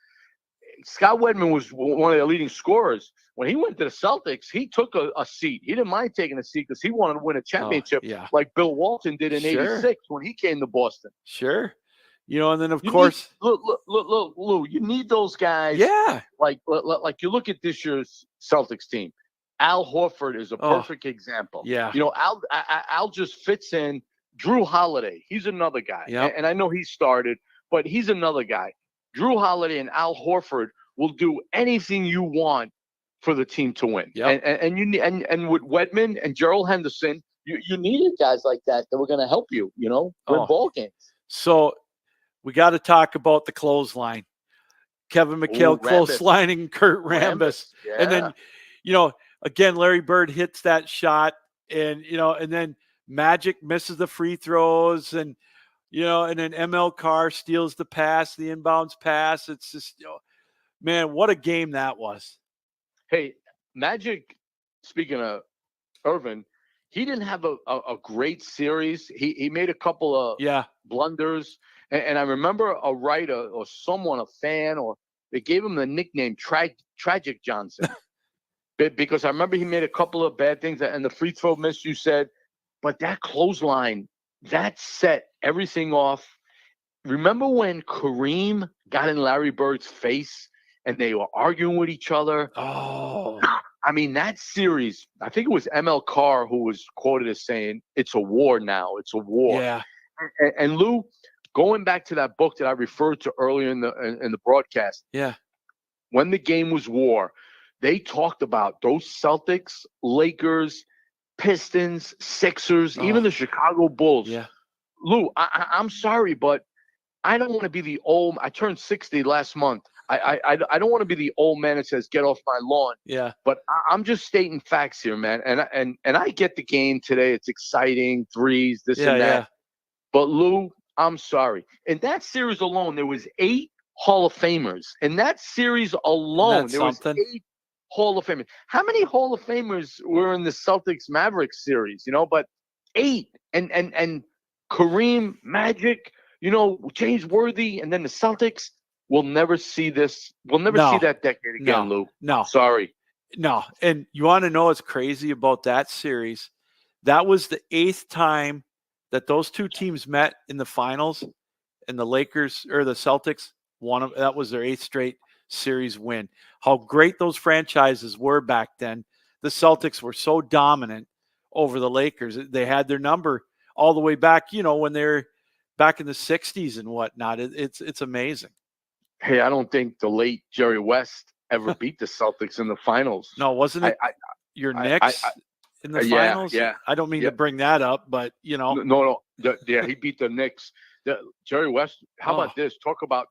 Scott Wedman was one of their leading scorers. When he went to the Celtics, he took a seat. He didn't mind taking a seat because he wanted to win a championship like Bill Walton did in '86 when he came to Boston. Sure. And then, of course. Look, Lou, you need those guys. Yeah. Like you look at this year's Celtics team. Al Horford is a perfect example. Yeah. Al just fits in. Drew Holiday, he's another guy. Yep. And I know he started, but he's another guy. Drew Holiday and Al Horford will do anything you want for the team to win. Yep. And with Wedman and Gerald Henderson, you needed guys like that were going to help you, win ball games. So we got to talk about the clothesline. Kevin McHale clotheslining Kurt Rambis. Yeah. And then, again, Larry Bird hits that shot, and then Magic misses the free throws, and and then ML Carr steals the pass, the inbounds pass. It's just, man, what a game that was. Hey, Magic, speaking of Irvin, he didn't have a great series. He made a couple of blunders, And I remember a writer or someone, a fan, or they gave him the nickname Tragic Johnson. Because I remember he made a couple of bad things, and the free throw miss, you said, but that clothesline, that set everything off. Remember when Kareem got in Larry Bird's face and they were arguing with each other? Oh, I mean, that series, I think it was ML Carr who was quoted as saying, "It's a war now. It's a war." yeah. And Lou, going back to that book that I referred to earlier in the broadcast, Yeah. when the game was war, they talked about those Celtics, Lakers, Pistons, Sixers, even the Chicago Bulls. Yeah. Lou, I'm sorry, but I don't want to be the old. I turned 60 last month. I don't want to be the old man that says, "Get off my lawn." Yeah. But I'm just stating facts here, man. And I get the game today. It's exciting, threes, this Yeah. and that. Yeah. But Lou, I'm sorry. In that series alone, there was 8 Hall of Famers. In that series alone, there was something? 8 Hall of Famers. How many Hall of Famers were in the Celtics Mavericks series? But 8. And Kareem, Magic, James Worthy, and then the Celtics. We'll never see this. We'll never see that decade again, Lou. No. Sorry. No. And you want to know what's crazy about that series? That was the 8th time that those two teams met in the finals, and the Lakers or the Celtics that was their 8th straight series win. How great those franchises were back then. The Celtics were so dominant over the Lakers. They had their number all the way back, when they're back in the 60s and whatnot. It's amazing. Hey, I don't think the late Jerry West ever beat the Celtics in the finals. No, wasn't it your Knicks in the finals? Yeah. I don't mean to bring that up, but No. Yeah, he beat the Knicks. Jerry West. How about this? Talk about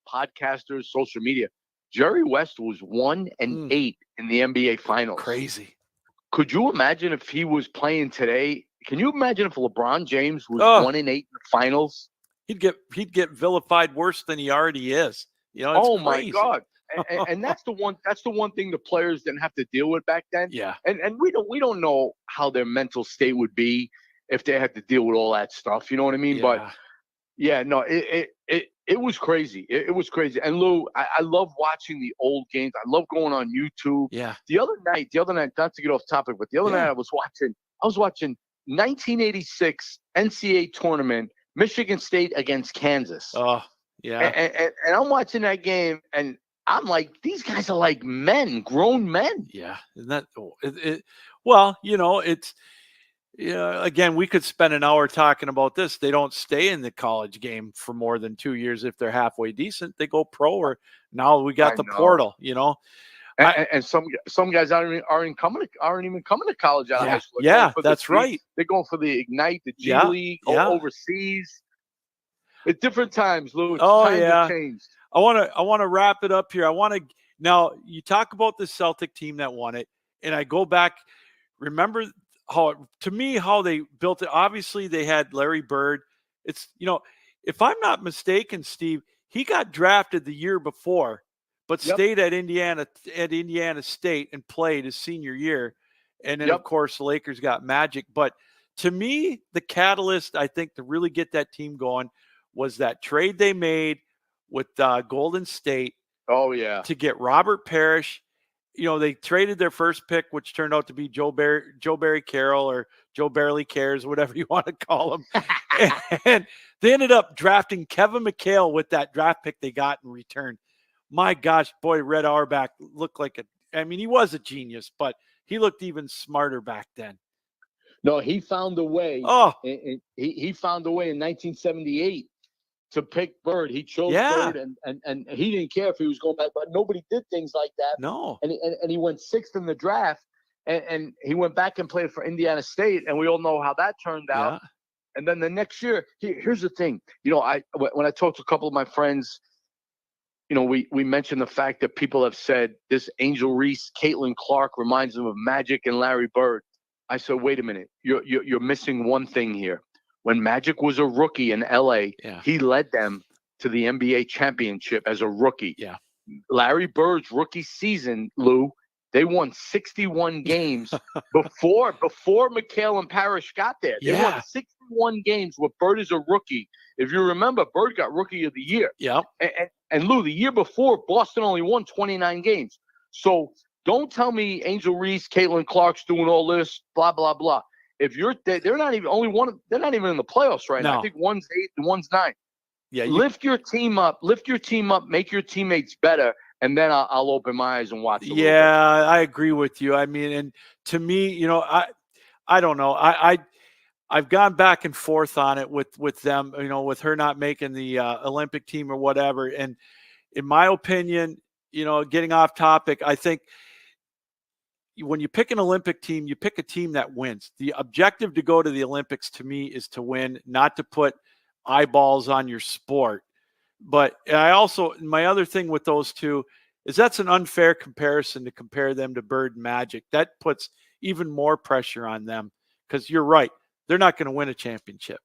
podcasters, social media. Jerry West was 1-8 in the NBA Finals. Crazy. Could you imagine if he was playing today? Can you imagine if LeBron James was 1-8 in the finals? He'd get vilified worse than he already is. It's my crazy. God. And that's the one thing the players didn't have to deal with back then. Yeah. And we don't know how their mental state would be if they had to deal with all that stuff. You know what I mean? Yeah. But yeah, no, it was crazy. It was crazy. And Lou, I love watching the old games. I love going on YouTube. Yeah. The other night, not to get off topic, but the other night I was watching 1986 NCAA tournament, Michigan State against Kansas. Oh, yeah. And I'm watching that game, and I'm like, these guys are like men, grown men. Yeah. Isn't that well, it's again, we could spend an hour talking about this. They don't stay in the college game for more than 2 years if they're halfway decent. They go pro, or now we got the portal, And some guys aren't even coming to college out of high school. That's right. They're going for the Ignite, the G League, overseas. At different times, Lou. Times have changed. I want to wrap it up here. Now you talk about the Celtic team that won it, and I go back. Remember how they built it. Obviously, they had Larry Bird. It's if I'm not mistaken, Steve, he got drafted the year before, but stayed at Indiana State and played his senior year. And then, of course, the Lakers got Magic. But to me, the catalyst, I think, to really get that team going was that trade they made with Golden State. Oh, yeah. To get Robert Parrish. They traded their first pick, which turned out to be Joe Barry Carroll, or Joe Barely Cares, whatever you want to call him. And they ended up drafting Kevin McHale with that draft pick they got in return. My gosh, boy, Red Auerbach looked like he was a genius, but he looked even smarter back then. No, he found a way. Oh, he found a way in 1978 to pick Bird. He chose Bird, and he didn't care if he was going back, but nobody did things like that. No. And he went 6th in the draft, and he went back and played for Indiana State, and we all know how that turned out. Yeah. And then the next year, here's the thing. When I talked to a couple of my friends, we mentioned the fact that people have said this Angel Reese, Caitlin Clark reminds them of Magic and Larry Bird. I said, wait a minute, you're missing one thing here. When Magic was a rookie in LA, he led them to the NBA championship as a rookie. Yeah. Larry Bird's rookie season, Lou, they won 61 games before McHale and Parrish got there. They won 61 games with Bird as a rookie. If you remember, Bird got Rookie of the Year. Yep. And Lou, the year before, Boston only won 29 games. So don't tell me Angel Reese, Caitlin Clark's doing all this, blah, blah, blah. If they're not even they're not even in the playoffs right now. I think one's 8 and one's 9. Yeah, lift your team up, make your teammates better, and then I'll open my eyes and watch. Yeah, I agree with you. I mean, and to me, I don't know. I've gone back and forth on it with them, with her not making the Olympic team or whatever. And in my opinion, getting off topic, I think when you pick an Olympic team, you pick a team that wins. The objective to go to the Olympics to me is to win, not to put eyeballs on your sport. But my other thing with those two is that's an unfair comparison to compare them to Bird and Magic. That puts even more pressure on them because you're right. They're not going to win a championship.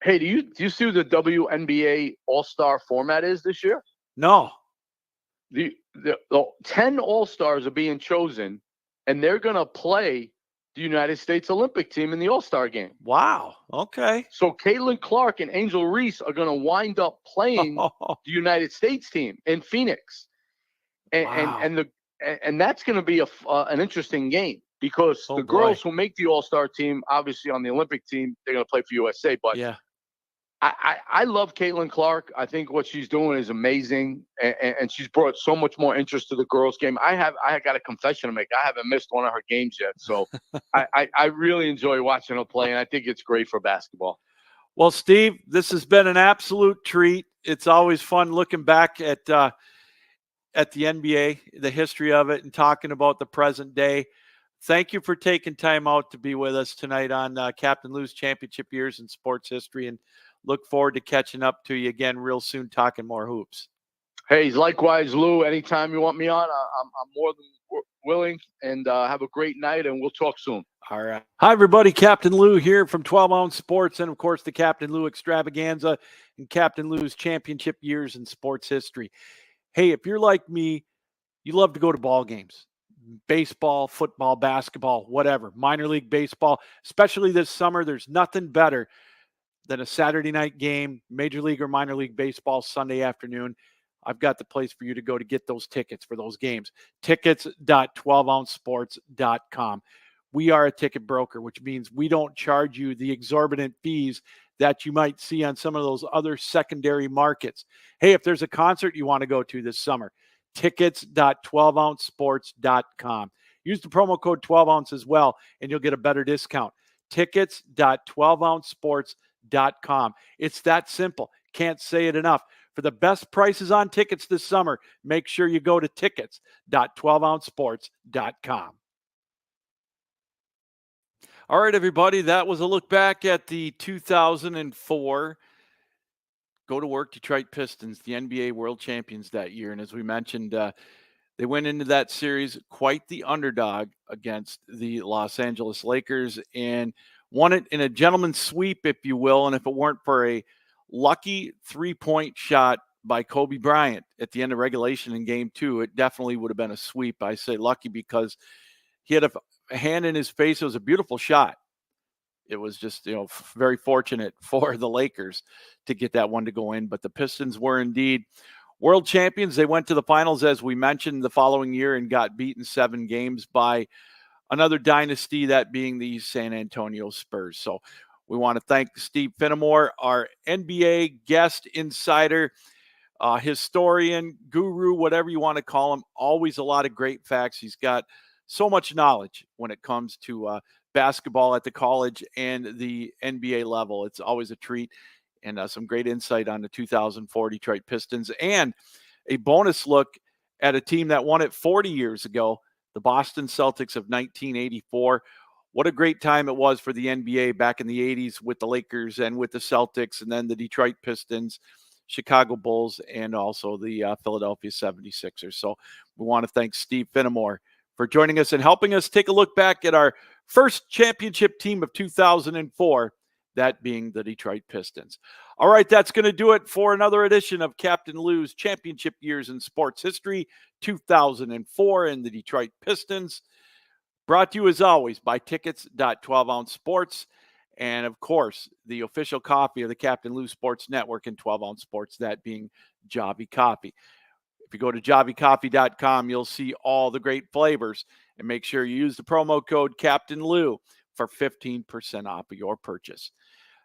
Hey, do you see who the WNBA All-Star format is this year? No. The 10 All-Stars are being chosen, and they're going to play the United States Olympic team in the All-Star game. Wow. Okay. So Caitlin Clark and Angel Reese are going to wind up playing the United States team in Phoenix. And that's going to be an interesting game because the girls who make the All-Star team, obviously on the Olympic team, they're going to play for USA. But yeah. I love Caitlin Clark. I think what she's doing is amazing, and she's brought so much more interest to the girls' game. I got a confession to make. I haven't missed one of her games yet, so I really enjoy watching her play, and I think it's great for basketball. Well, Steve, this has been an absolute treat. It's always fun looking back at the NBA, the history of it, and talking about the present day. Thank you for taking time out to be with us tonight on Captain Lou's Championship Years in Sports History, and look forward to catching up to you again real soon, talking more hoops. Hey, likewise, Lou. Anytime you want me on, I'm more than willing. And have a great night, and we'll talk soon. All right. Hi, everybody. Captain Lou here from 12 Ounce Sports, and of course, the Captain Lou Extravaganza and Captain Lou's Championship Years in Sports History. Hey, if you're like me, you love to go to ball games. Baseball, football, basketball, whatever. Minor league baseball, especially this summer, there's nothing better than a Saturday night game, Major League or Minor League Baseball Sunday afternoon. I've got the place for you to go to get those tickets for those games. Tickets.12ouncesports.com. We are a ticket broker, which means we don't charge you the exorbitant fees that you might see on some of those other secondary markets. Hey, if there's a concert you want to go to this summer, tickets.12ouncesports.com. Use the promo code 12ounce as well, and you'll get a better discount. Tickets.12ouncesports.com. It's that simple. Can't say it enough. For the best prices on tickets this summer, make sure you go to tickets.12ouncesports.com. All right, everybody, that was a look back at the 2004 Go to Work Detroit Pistons, the NBA World Champions that year. And as we mentioned, they went into that series quite the underdog against the Los Angeles Lakers and won it in a gentleman's sweep, if you will. And if it weren't for a lucky three-point shot by Kobe Bryant at the end of regulation in Game 2, it definitely would have been a sweep. I say lucky because he had a hand in his face. It was a beautiful shot. It was just, very fortunate for the Lakers to get that one to go in. But the Pistons were indeed world champions. They went to the finals, as we mentioned, the following year and got beaten 7 games by another dynasty, that being the San Antonio Spurs. So we want to thank Steve Finamore, our NBA guest insider, historian, guru, whatever you want to call him. Always a lot of great facts. He's got so much knowledge when it comes to basketball at the college and the NBA level. It's always a treat, and some great insight on the 2004 Detroit Pistons, and a bonus look at a team that won it 40 years ago, the Boston Celtics of 1984. What a great time it was for the NBA back in the 80s with the Lakers and with the Celtics, and then the Detroit Pistons, Chicago Bulls, and also the Philadelphia 76ers. So we want to thank Steve Finamore for joining us and helping us take a look back at our first championship team of 2004, that being the Detroit Pistons. All right, that's going to do it for another edition of Captain Lou's Championship Years in Sports History, 2004 and the Detroit Pistons. Brought to you, as always, by Tickets.12ouncesports. And of course, the official coffee of the Captain Lou Sports Network and 12-ounce sports, that being Javi Coffee. If you go to javicoffee.com, you'll see all the great flavors, and make sure you use the promo code Captain Lou for 15% off of your purchase.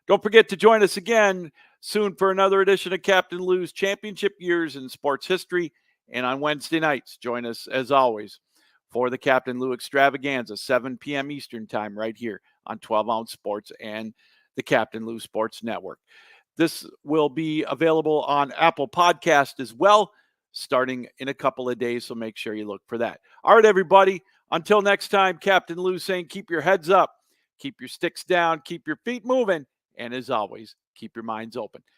Don't forget to join us again soon for another edition of Captain Lou's Championship Years in Sports History. And on Wednesday nights, join us as always for the Captain Lou Extravaganza, 7 p.m. Eastern Time, right here on 12-ounce sports and the Captain Lou Sports Network. This will be available on Apple Podcast as well, starting in a couple of days, so make sure you look for that. All right, everybody, until next time, Captain Lou saying keep your heads up, keep your sticks down, keep your feet moving, and as always, keep your minds open.